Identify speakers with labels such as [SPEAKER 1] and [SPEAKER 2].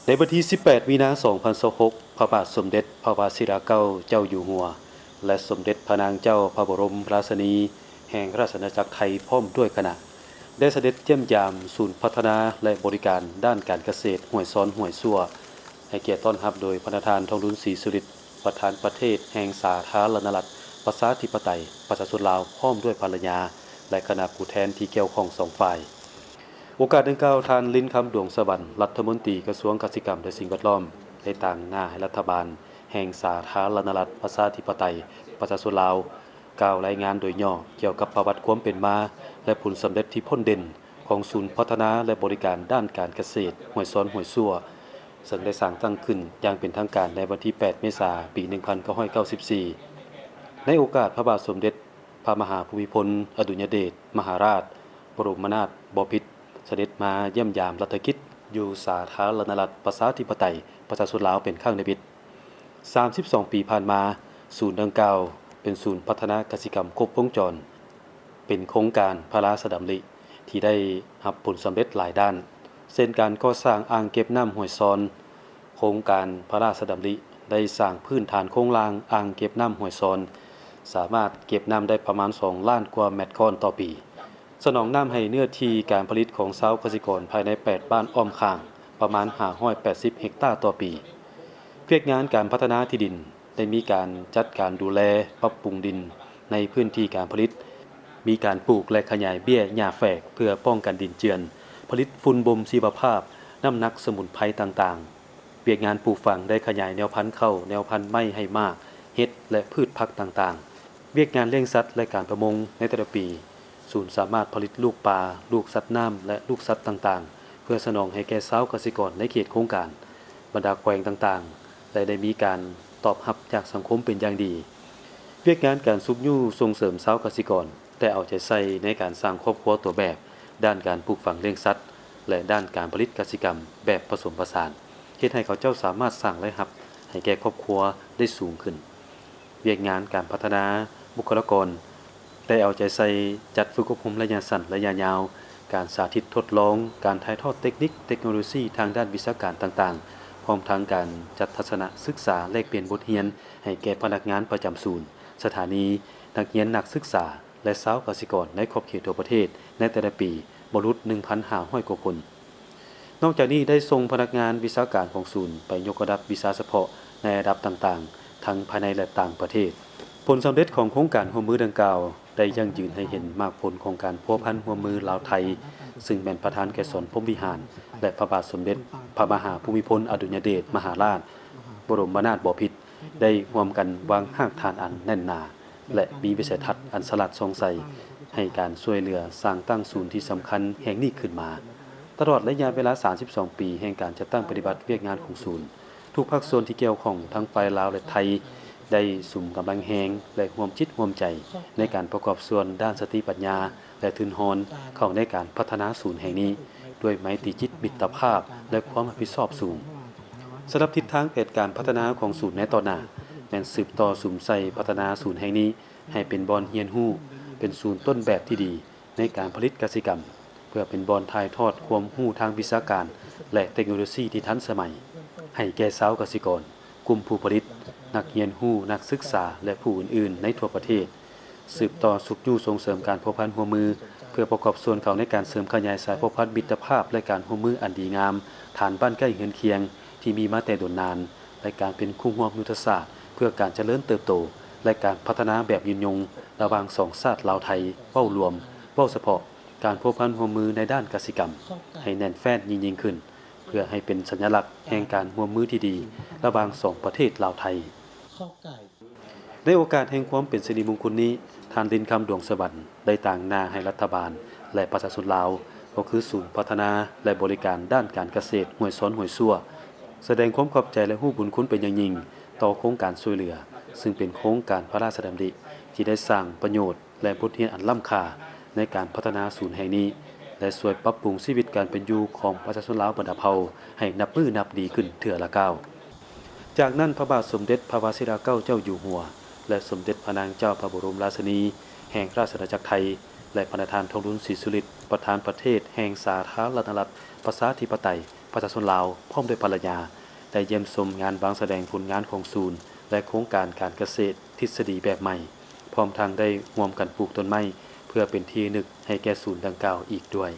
[SPEAKER 1] ในวันที่ 18 มีนาคม 2026 พระบาทสมเด็จพระวชิรเกล้าเจ้าอยู่หัวและสมเด็จพระนางเจ้าพระบรมราชินีแห่งราชอาณาจักรไทยพร้อมด้วยคณะได้เสด็จเยี่ยมยามศูนย์พัฒนาและบริการด้านการเกษตรห้วยซ้อนห้วยซั่วให้เกียรติต้อนรับโดยพระประธานทองรุนศรีสุริตประธานประเทศแห่งสาธารณรัฐประชาธิปไตยประชาชนลาวพร้อมด้วยภรรยาและคณะผู้แทนที่เกี่ยวข้อง2ฝ่ายโอกาสดังกล่าวท่านลิ้นคำดวงสวรรค์รัฐมนตรีกระทรวงเกษตรกรรมและสิ่งแวดล้อมได้ต่างหน้าให้รัฐบาลแห่งสาธารณรัฐประชาธิปไตยประชาชนลาวกล่าวรายงานโดยย่อเกี่ยวกับประวัติความเป็นมาและผลสำเร็จที่พ้นเด่นของศูนย์พัฒนาและบริการด้านการเกษตรห้วยซ้อนห้วยซั่วซึ่งได้สร้างตั้งขึ้นอย่างเป็นทางการในวันที่ 8 เมษายน ปี 1994 ในโอกาสพระบาทสมเด็จพระมหาภูมิพลอดุลยเดชมหาราชบรมนาถบพิตรเสด็จมาเยี่ยมยามรัฐกิจอยู่สาธารณรัฐประชาธิปไตยประชาชนลาวเป็นครั้งในพิษ32 ปีผ่านมาศูนย์ดังกล่าวเป็นศูนย์พัฒนากสิกรรมครบวงจรเป็นโครงการพระราชดำริที่ได้รับผลสำเร็จหลายด้านเช่นการก่อสร้างอ่างเก็บน้ำห้วยซ้อนโครงการพระราชดำริได้สร้างพื้นฐานโครงล่างอ่างเก็บน้ำห้วยซ้อนสามารถเก็บน้ำได้ประมาณ2ล้านกว่าเมตรก้อนต่อปีสนองน้ำให้เนื้อที่การผลิตของชาวเกษตรกรภายใน8บ้านอ้อมข้างประมาณ580เฮกตาร์ต่อปีเพียกงานการพัฒนาที่ดินได้มีการจัดการดูแลปรับปรุงดินในพื้นที่การผลิตมีการปลูกและขยายเบี้ยหญ้าแฝกเพื่อป้องกันดินเจือนผลิตฝุ่นบ่มชีวภาพน้ำหนักสมุนไพรต่างๆเพียกงานปลูกฝังได้ขยายแนวพันธุ์ข้าวแนวพันธุ์ไม้ให้มากเห็ดและพืชผักต่างๆเวียกงานเลี้ยงสัตว์และการประมงในแต่ละปีศูนย์สามารถผลิตลูกปลาลูกสัตว์น้ำและลูกสัตว์ต่างๆเพื่อสนองให้แก่ชาวเกษตรกรในเขตโครงการบรรดาแขวงต่างๆและได้มีการตอบรับจากสังคมเป็นอย่างดีเวียกงานการซุกยู่ส่งเสริมชาวเกษตรกรแต่เอาใจใส่ในการสร้างครอบครัวตัวแบบด้านการปลูกฝังเลี้ยงสัตว์และด้านการผลิตกสิกรรมแบบผสมผสานเฮ็ดให้เขาเจ้าสามารถสร้างรายรับให้แก่ครอบครัวได้สูงขึ้นเวียกงานการพัฒนาบุคลากรได้เอาใจใส่จัดฝึกอบรมระยะสั้นระยะยาวการสาธิตทดลองการถ่ายทอดเทคนิคเทคโนโลยีทางด้านวิชาการต่างๆพร้อมทั้งการจัดทัศนศึกษาแลกเปลี่ยนบทเรียนให้แก่พนักงานประจำศูนย์สถานีนักเรียนนักศึกษาและชาวเกษตรกรในขอบเขตทั่วประเทศในแต่ละปีบรรลุ 1,500 กว่าคนนอกจากนี้ได้ส่งพนักงานวิชาการของศูนย์ไปยกระดับวิชาเฉพาะในระดับต่างๆทั้งภายในและต่างประเทศผลสำเร็จของโครงการร่วมมือดังกล่าวได้ยั่งยืนให้เห็นมากผลของการพัวพันร่วมมือลาวไทยซึ่งเป็นประธานแก่สนพรหมวิหารและพระบาทสมเด็จพระมหาภูมิพลอดุลยเดชมหาราชบรมนาถบพิตรได้ร่วมกันวางรากฐานอันแน่นหนาและมีวิสัยทัศน์อันสลัดทรงใสให้การช่วยเหลือสร้างตั้งศูนย์ที่สำคัญแห่งนี้ขึ้นมาตลอดระยะเวลา 32 ปีแห่งการจัดตั้งปฏิบัติเวียกงานของศูนย์ทุกภาคส่วนที่เกี่ยวข้องทั้งฝ่ายลาวและไทยได้สุมกำลังแหงและร่วมจิตร่วมใจในการประกอบส่วนด้านสติปัญญาและทุนหรเข้าในการพัฒนาศูนย์แห่งนี้ด้วยไมตรีจิตมิตรภาพและความรับผิดชอบสูงสำหรับทิศทางแผนการพัฒนาของศูนย์ในต่อหน้าแม่นสืบต่อสุมใส่พัฒนาศูนย์แห่งนี้ให้เป็นบอนเฮียนฮู้เป็นศูนย์ต้นแบบที่ดีในการผลิตกสิกรรมเพื่อเป็นบอนถ่ายทอดความรู้ทางวิชาการและเทคโนโลยีที่ทันสมัยให้แก่ชาวเกษตรกรกลุ่มผู้ผลิตนักเรียนฮู้นักศึกษาและผู้อื่นๆในทั่วประเทศสืบต่อสุขอยู่ส่งเสริมการพัวพันร่วมมือเพื่อประกอบส่วนเขาในการเสริมขยายสายพัวพันมิตรภาพและการร่วมมืออันดีงามฐานบ้านใกล้เฮือนเคียงที่มีมาแต่โดนนานและการเป็นคู่ร่วมยุทธศาสตร์เพื่อการเจริญเติบโตและการพัฒนาแบบยืนยงระหว่างสองชาติลาวไทยเว้ารวมเว้าเฉพาะการพัวพันร่วมมือในด้านกสิกรรมให้แน่นแฟ้นยิ่งขึ้นเพื่อให้เป็นสัญลักษณ์แห่งการร่วมมือที่ดีระหว่างสองประเทศลาวไทยในโอกาสแห่งความเป็นสิริมงคลนี้ท่านดินคำดวงสวรรค์ได้ต่างหน้าให้รัฐบาลและประชาชนลาวก็คือศูนย์พัฒนาและบริการด้านการเกษตรห้วยซ้อนห้วยซั่วแสดงความขอบใจและฮู้บุญคุณเป็นอย่างยิ่งต่อโครงการช่วยเหลือซึ่งเป็นโครงการพระราชดำริที่ได้สร้างประโยชน์และบทเรียนอันล้ำค่าในการพัฒนาศูนย์แห่งนี้และช่วยปรับปรุงชีวิตการเป็นอยู่ของประชาชนลาวบรรดาเผ่าให้นับมือนับดีขึ้นเทื่อละก้าวจากนั้นพระบาทสมเด็จพระวชิรเกล้าเจ้าอยู่หัวและสมเด็จพระนางเจ้าพระบรมราชินีแห่งราชอาณาจักรไทยและพระประธานทองรุนศรีสุริตน์ประธานประเทศแห่งสาธารณรัฐประชาธิปไตย ประชาชนลาวพร้อมด้วยภรรยาได้เยี่ยมชมงานวางแสดงผลงานของศูนย์และโครงการการเกษตรทฤษฎีแบบใหม่พร้อมทั้งได้ร่วมกันปลูกต้นไม้เพื่อเป็นที่นึกให้แก่ศูนย์ดังกล่าวอีกด้วย